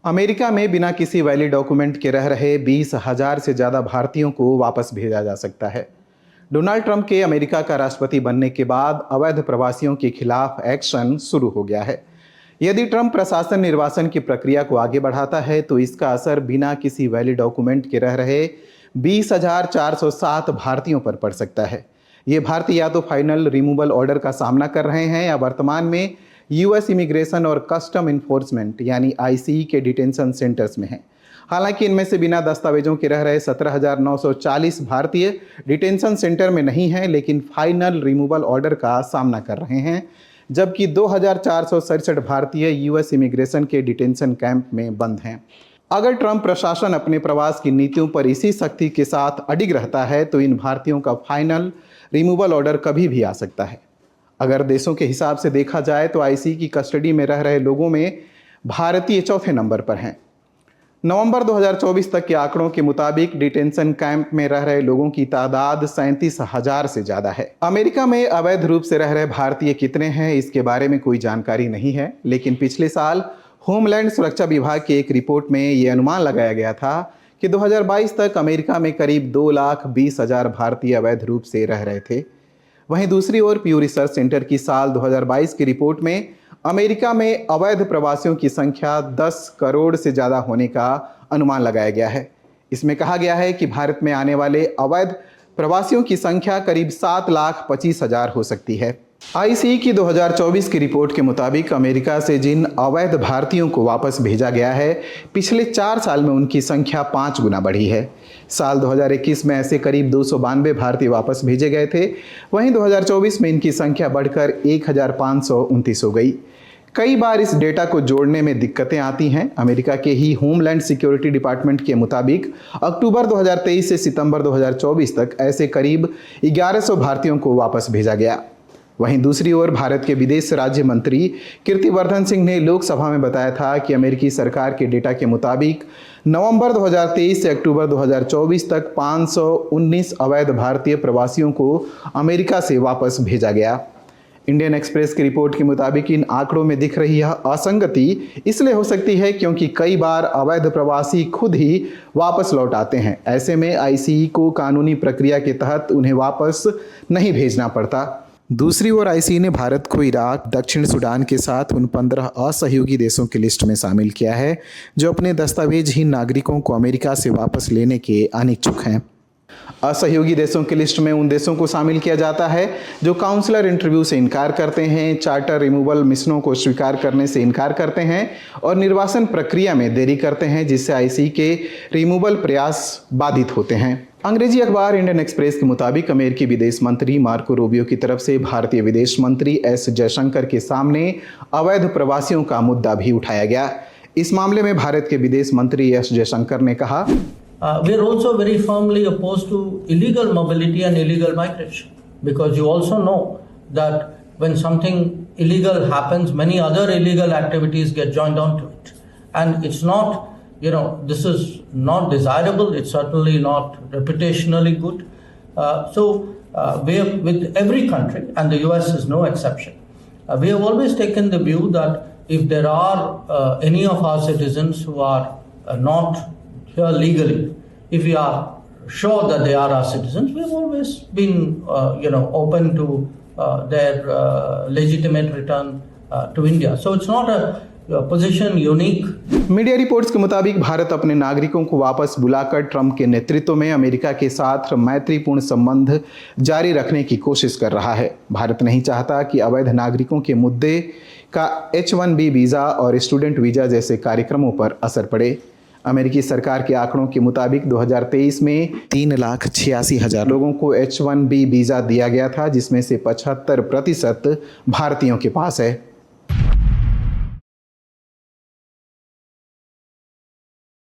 America में बिना किसी वैलिड डॉक्यूमेंट के रह रहे 20,000 से ज़्यादा भारतीयों को वापस भेजा जा सकता है। डोनाल्ड ट्रंप के अमेरिका का राष्ट्रपति बनने के बाद अवैध प्रवासियों के खिलाफ एक्शन शुरू हो गया है। यदि ट्रंप प्रशासन निर्वासन की प्रक्रिया को आगे बढ़ाता है तो इसका असर बिना किसी वैलिड डॉक्यूमेंट के रह रहे 20,407 भारतीयों पर पड़ सकता है। ये भारतीय या तो फाइनल रिमूवल ऑर्डर का सामना कर रहे हैं या वर्तमान में यूएस इमिग्रेशन और कस्टम इन्फोर्समेंट यानी आईसीई के डिटेंशन सेंटर्स में हैं। हालांकि इनमें से बिना दस्तावेजों के रह रहे 17,940 भारतीय डिटेंशन सेंटर में नहीं हैं, लेकिन फाइनल रिमूवल ऑर्डर का सामना कर रहे हैं, जबकि 2,467 भारतीय यूएस इमिग्रेशन के डिटेंशन कैंप में बंद हैं। अगर ट्रंप प्रशासन अपने प्रवास की नीतियों पर इसी सख्ती के साथ अडिग रहता है तो इन भारतीयों का फाइनल रिमूवल ऑर्डर कभी भी आ सकता है। अगर देशों के हिसाब से देखा जाए तो आईसीई की कस्टडी में रह रहे लोगों में भारतीय चौथे नंबर पर हैं। नवंबर 2024 तक के आंकड़ों के मुताबिक डिटेंशन कैंप में रह रहे लोगों की तादाद 37,000 से ज़्यादा है। अमेरिका में अवैध रूप से रह रहे भारतीय कितने हैं इसके बारे में कोई जानकारी नहीं है, लेकिन पिछले साल होमलैंड सुरक्षा विभाग की एक रिपोर्ट में ये अनुमान लगाया गया था कि 2022 तक अमेरिका में करीब 2,20,000 भारतीय अवैध रूप से रह रहे थे। वहीं दूसरी ओर प्यू रिसर्च सेंटर की साल 2022 की रिपोर्ट में अमेरिका में अवैध प्रवासियों की संख्या 10 करोड़ से ज़्यादा होने का अनुमान लगाया गया है। इसमें कहा गया है कि भारत में आने वाले अवैध प्रवासियों की संख्या करीब 7,25,000 हो सकती है। आईसीई की 2024 की रिपोर्ट के मुताबिक अमेरिका से जिन अवैध भारतीयों को वापस भेजा गया है, पिछले 4 साल में उनकी संख्या 5 गुना बढ़ी है। साल 2021 में ऐसे करीब 292 भारतीय वापस भेजे गए थे, वहीं 2024 में इनकी संख्या बढ़कर 1,529 हो गई। कई बार इस डेटा को जोड़ने में दिक्कतें आती हैं। अमेरिका के ही होमलैंड सिक्योरिटी डिपार्टमेंट के मुताबिक अक्टूबर 2023 से सितंबर 2024 तक ऐसे करीब 1,100 भारतीयों को वापस भेजा गया। वहीं दूसरी ओर भारत के विदेश राज्य मंत्री कीर्तिवर्धन सिंह ने लोकसभा में बताया था कि अमेरिकी सरकार के डेटा के मुताबिक नवंबर 2023 से अक्टूबर 2024 तक 519 अवैध भारतीय प्रवासियों को अमेरिका से वापस भेजा गया। इंडियन एक्सप्रेस की रिपोर्ट के मुताबिक इन आंकड़ों में दिख रही यह असंगति इसलिए हो सकती है क्योंकि कई बार अवैध प्रवासी खुद ही वापस लौट आते हैं। ऐसे में आईसीई को कानूनी प्रक्रिया के तहत उन्हें वापस नहीं भेजना पड़ता। दूसरी ओर आईसीई ने भारत को इराक, दक्षिण सूडान के साथ उन 15 असहयोगी देशों की लिस्ट में शामिल किया है जो अपने दस्तावेजहीन नागरिकों को अमेरिका से वापस लेने के अनिच्छुक हैं। असहयोगी देशों की लिस्ट में उन देशों को शामिल किया जाता है जो काउंसलर इंटरव्यू से इनकार करते हैं, चार्टर रिमूवल मिशनों को स्वीकार करने से इनकार करते हैं और निर्वासन प्रक्रिया में देरी करते हैं, जिससे आईसीई के रिमूवल प्रयास बाधित होते हैं। अंग्रेजी अखबार इंडियन एक्सप्रेस के मुताबिक अमेरिकी विदेश मंत्री मार्को रूबियो की तरफ से भारतीय विदेश मंत्री एस जयशंकर के सामने अवैध प्रवासियों का मुद्दा भी उठाया गया। इस मामले में भारत के विदेश मंत्री एस जयशंकर ने कहा, We are also very firmly opposed to illegal mobility and illegal migration, because you also know that when something illegal happens, many other illegal activities get joined onto it. And it's not, this is not desirable, it's certainly not reputationally good. We have, with every country, and the US is no exception, we have always taken the view that if there are any of our citizens who are not here legally, if we are sure that they are our citizens, we've always been, open to their legitimate return to India. So it's not a position unique. Media reports के मुताबिक भारत अपने नागरिकों को वापस बुलाकर Trump के नेतृत्व में अमेरिका के साथ मैत्रीपूर्ण संबंध जारी रखने की कोशिश कर रहा है। भारत नहीं चाहता कि अवैध नागरिकों के मुद्दे का H-1B वीज़ा और स्टूडेंट वीज़ा जैसे कार्यक्रमों पर असर पड़े। अमेरिकी सरकार के आंकड़ों के मुताबिक 2023 में 3,86,000 लोगों को H-1B वीज़ा दिया गया था, जिसमें से 75% भारतीयों के पास है।